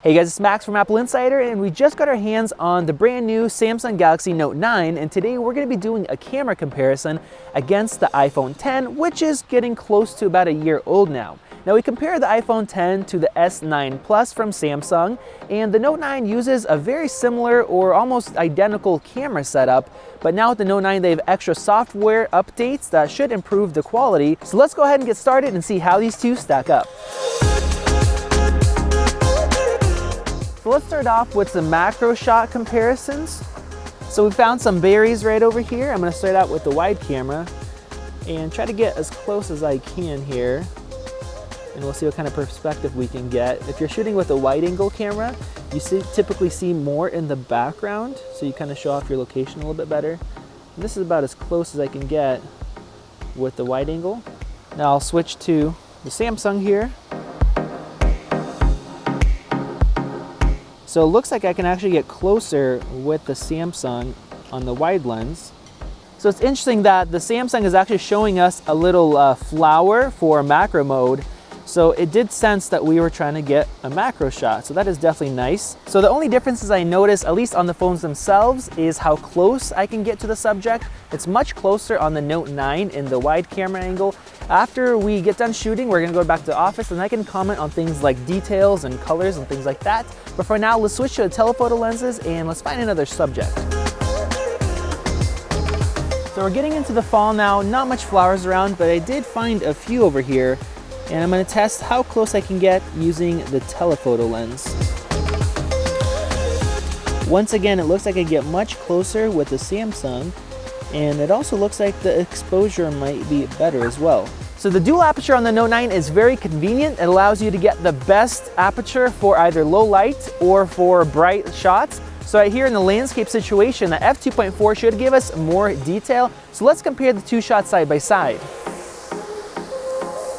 Hey guys, it's Max from Apple Insider, and we just got our hands on the brand new Samsung Galaxy Note 9, and today we're going to be doing a camera comparison against the iPhone X, which is getting close to about a year old now. Now we compare the iPhone X to the S9 Plus from Samsung, and the Note 9 uses a very similar or almost identical camera setup, but now with the Note 9 they have extra software updates that should improve the quality. So let's go ahead and get started and see how these two stack up. So let's start off with some macro shot comparisons. So we found some berries right over here. I'm going to start out with the wide camera and try to get as close as I can here. And we'll see what kind of perspective we can get. If you're shooting with a wide angle camera, you typically see more in the background, so you kind of show off your location a little bit better. And this is about as close as I can get with the wide angle. Now I'll switch to the Samsung here. So it looks like I can actually get closer with the Samsung on the wide lens. So it's interesting that the Samsung is actually showing us a little flower for macro mode. So it did sense that we were trying to get a macro shot. So that is definitely nice. So the only differences I notice, at least on the phones themselves, is how close I can get to the subject. It's much closer on the Note 9 in the wide camera angle. After we get done shooting, we're gonna go back to the office and I can comment on things like details and colors and things like that. But for now, let's switch to the telephoto lenses and let's find another subject. So we're getting into the fall now, not much flowers around, but I did find a few over here. And I'm going to test how close I can get using the telephoto lens. Once again, it looks like I get much closer with the Samsung, and it also looks like the exposure might be better as well. So the dual aperture on the Note 9 is very convenient. It allows you to get the best aperture for either low light or for bright shots. So right here in the landscape situation, the f2.4 should give us more detail. So let's compare the two shots side by side.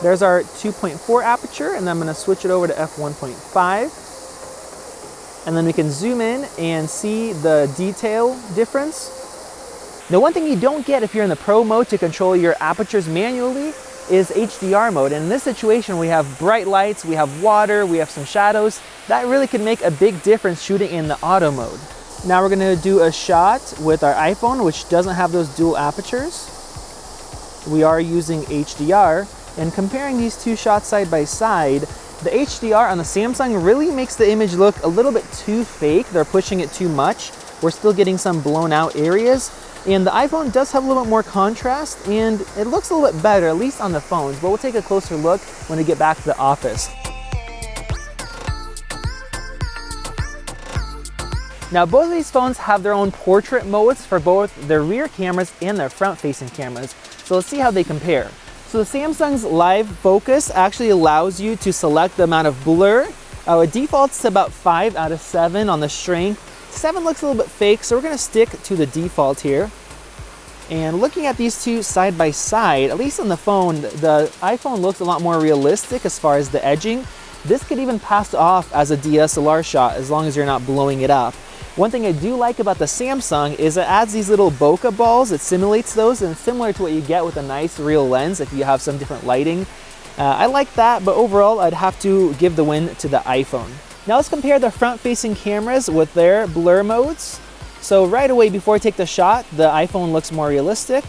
There's our 2.4 aperture, and I'm going to switch it over to f1.5. And then we can zoom in and see the detail difference. Now, one thing you don't get if you're in the Pro mode to control your apertures manually is HDR mode. And in this situation, we have bright lights, we have water, we have some shadows. That really can make a big difference shooting in the auto mode. Now we're going to do a shot with our iPhone, which doesn't have those dual apertures. We are using HDR. And comparing these two shots side by side, the HDR on the Samsung really makes the image look a little bit too fake. They're pushing it too much. We're still getting some blown out areas. And the iPhone does have a little bit more contrast, and it looks a little bit better, at least on the phones. But we'll take a closer look when we get back to the office. Now, both of these phones have their own portrait modes for both their rear cameras and their front-facing cameras. So let's see how they compare. So the Samsung's live focus actually allows you to select the amount of blur. It defaults to about 5 out of 7 on the strength. 7 looks a little bit fake, so we're gonna stick to the default here. And looking at these two side by side, at least on the phone, the iPhone looks a lot more realistic as far as the edging. This could even pass off as a DSLR shot as long as you're not blowing it up. One thing I do like about the Samsung is it adds these little bokeh balls. It simulates those, and it's similar to what you get with a nice real lens if you have some different lighting. I like that, but overall I'd have to give the win to the iPhone. Now let's compare the front-facing cameras with their blur modes. So right away before I take the shot, the iPhone looks more realistic.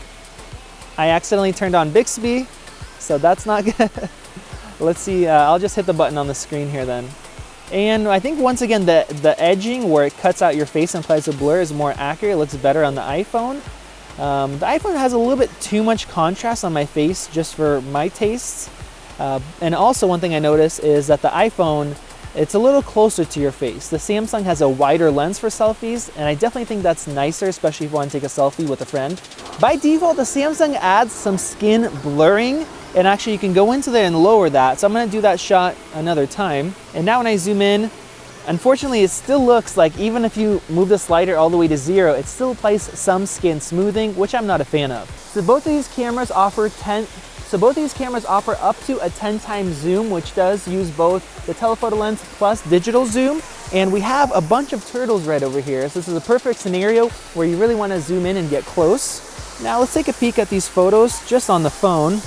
I accidentally turned on Bixby, so that's not good. Let's see, I'll just hit the button on the screen here then. And I think once again, the edging where it cuts out your face and applies a blur is more accurate. It looks better on the iPhone. The iPhone has a little bit too much contrast on my face just for my tastes. And also one thing I noticed is that the iPhone, it's a little closer to your face. The Samsung has a wider lens for selfies, and I definitely think that's nicer, especially if you want to take a selfie with a friend. By default, the Samsung adds some skin blurring. And actually you can go into there and lower that. So I'm gonna do that shot another time. And now when I zoom in, unfortunately it still looks like even if you move the slider all the way to 0, it still applies some skin smoothing, which I'm not a fan of. So both of these cameras offer up to a 10 times zoom, which does use both the telephoto lens plus digital zoom. And we have a bunch of turtles right over here. So this is a perfect scenario where you really wanna zoom in and get close. Now let's take a peek at these photos just on the phone.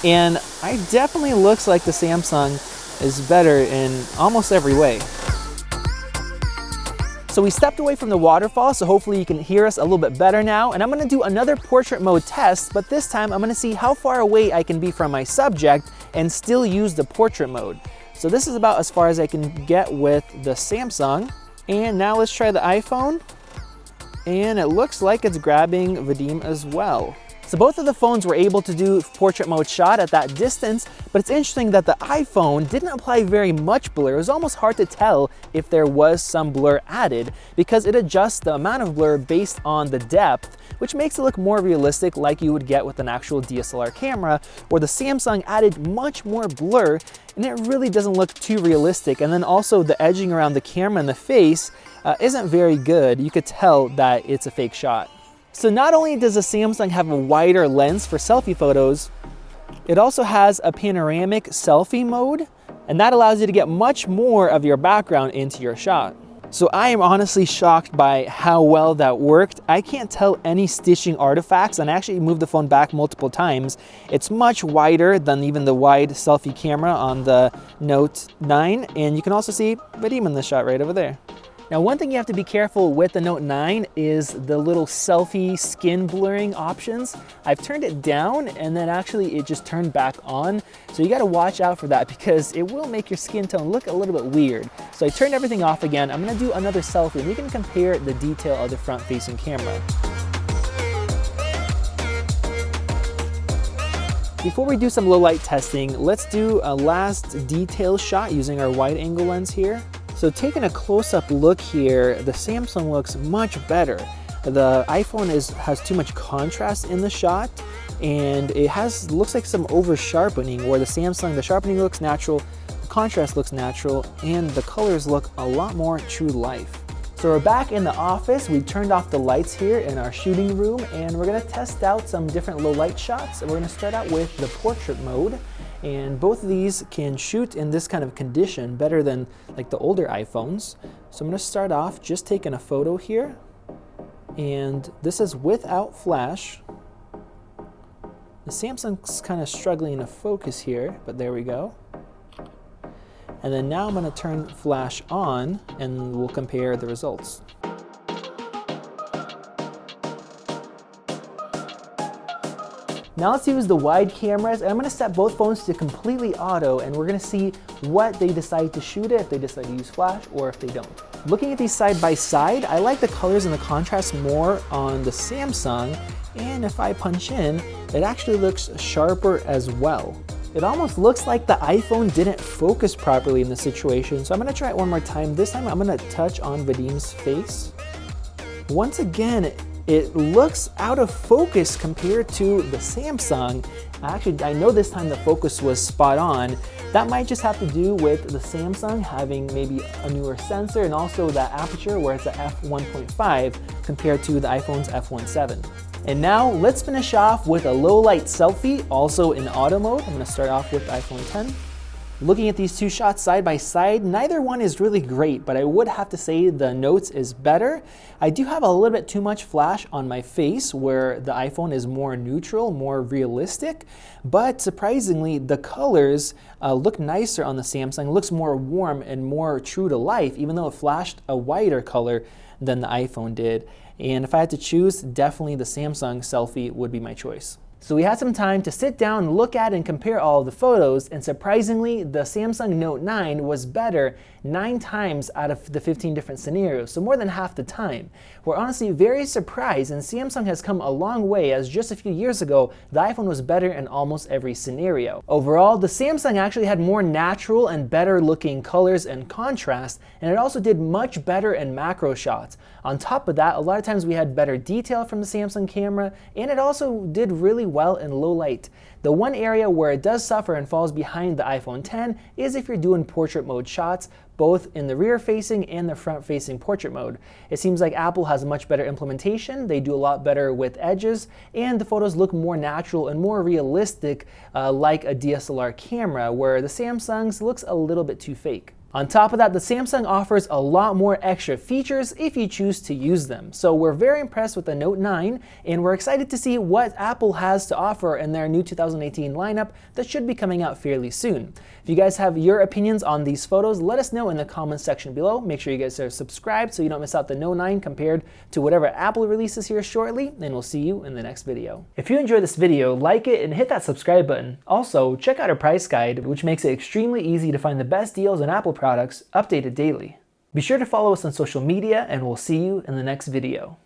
And it definitely looks like the Samsung is better in almost every way. So we stepped away from the waterfall, so hopefully you can hear us a little bit better now. And I'm gonna do another portrait mode test, but this time I'm gonna see how far away I can be from my subject and still use the portrait mode. So this is about as far as I can get with the Samsung. And now let's try the iPhone. And it looks like it's grabbing Vadim as well. So both of the phones were able to do portrait mode shot at that distance, but it's interesting that the iPhone didn't apply very much blur. It was almost hard to tell if there was some blur added because it adjusts the amount of blur based on the depth, which makes it look more realistic like you would get with an actual DSLR camera, where the Samsung added much more blur and it really doesn't look too realistic. And then also the edging around the camera and the face isn't very good. You could tell that it's a fake shot. So not only does the Samsung have a wider lens for selfie photos, it also has a panoramic selfie mode, and that allows you to get much more of your background into your shot. So I am honestly shocked by how well that worked. I can't tell any stitching artifacts, and I actually moved the phone back multiple times. It's much wider than even the wide selfie camera on the Note 9, and you can also see Vadim in the shot right over there. Now, one thing you have to be careful with the Note 9 is the little selfie skin blurring options. I've turned it down and then actually it just turned back on. So you gotta watch out for that because it will make your skin tone look a little bit weird. So I turned everything off again. I'm gonna do another selfie and we can compare the detail of the front facing camera. Before we do some low light testing, let's do a last detail shot using our wide angle lens here. So taking a close-up look here, the Samsung looks much better. The iPhone has too much contrast in the shot, and it looks like some over sharpening, where the Samsung, the sharpening looks natural, the contrast looks natural, and the colors look a lot more true to life. So we're back in the office. We turned off the lights here in our shooting room, and we're gonna test out some different low light shots. And we're gonna start out with the portrait mode. And both of these can shoot in this kind of condition better than like the older iPhones. So I'm gonna start off just taking a photo here. And this is without flash. The Samsung's kind of struggling to focus here, but there we go. And then now I'm gonna turn flash on and we'll compare the results. Now let's use the wide cameras, and I'm gonna set both phones to completely auto, and we're gonna see what they decide to shoot at, if they decide to use flash or if they don't. Looking at these side by side, I like the colors and the contrast more on the Samsung, and if I punch in, it actually looks sharper as well. It almost looks like the iPhone didn't focus properly in this situation, so I'm gonna try it one more time. This time I'm gonna touch on Vadim's face. Once again, it looks out of focus compared to the Samsung. Actually, I know this time the focus was spot on. That might just have to do with the Samsung having maybe a newer sensor and also the aperture where it's a f1.5 compared to the iPhone's f1.7. And now let's finish off with a low light selfie, also in auto mode. I'm gonna start off with iPhone 10. Looking at these two shots side by side, neither one is really great, but I would have to say the Notes is better. I do have a little bit too much flash on my face where the iPhone is more neutral, more realistic, but surprisingly the colors look nicer on the Samsung. It looks more warm and more true to life, even though it flashed a whiter color than the iPhone did. And if I had to choose, definitely the Samsung selfie would be my choice. So we had some time to sit down, look at and compare all of the photos, and surprisingly, the Samsung Note 9 was better 9 times out of the 15 different scenarios, so more than half the time. We're honestly very surprised, and Samsung has come a long way, as just a few years ago, the iPhone was better in almost every scenario. Overall, the Samsung actually had more natural and better looking colors and contrast, and it also did much better in macro shots. On top of that, a lot of times we had better detail from the Samsung camera, and it also did really well in low light. The one area where it does suffer and falls behind the iPhone X is if you're doing portrait mode shots, both in the rear facing and the front facing portrait mode. It seems like Apple has a much better implementation, they do a lot better with edges, and the photos look more natural and more realistic like a DSLR camera, where the Samsung's looks a little bit too fake. On top of that, the Samsung offers a lot more extra features if you choose to use them. So we're very impressed with the Note 9, and we're excited to see what Apple has to offer in their new 2018 lineup that should be coming out fairly soon. If you guys have your opinions on these photos, let us know in the comments section below. Make sure you guys are subscribed so you don't miss out the Note 9 compared to whatever Apple releases here shortly, and we'll see you in the next video. If you enjoyed this video, like it and hit that subscribe button. Also, check out our price guide, which makes it extremely easy to find the best deals on Apple products updated daily. Be sure to follow us on social media, and we'll see you in the next video.